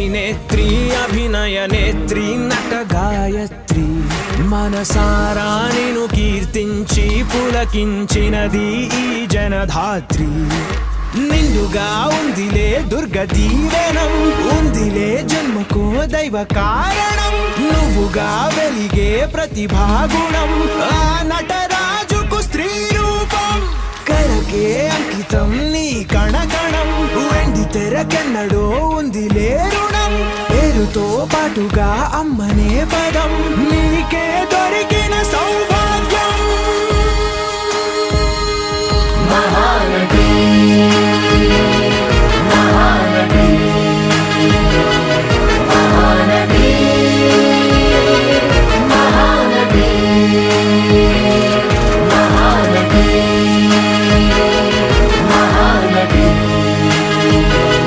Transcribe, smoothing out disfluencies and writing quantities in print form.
అభినేత్రి అభినయ నేత్రి నట గాయత్రి మనసారా నిను కీర్తించి పులకించినది ఈ జనధాత్రి నిండుగా ఉందిలే దుర్గ దీవెనం ఉందిలే జన్మకో దైవ కారణం నువ్వుగా వెలిగే ప్రతిభాగుణం ఆ నటరాజుకు స్త్రీ రూపం కళకే అంకితం నీ కణకణం వెండి తెరకెన్నడో ఉందిలే రుణం పేరుతో పాటుగా అమ్మనే పదం నీకే దొరికిన సౌభాగ్యం మహానటి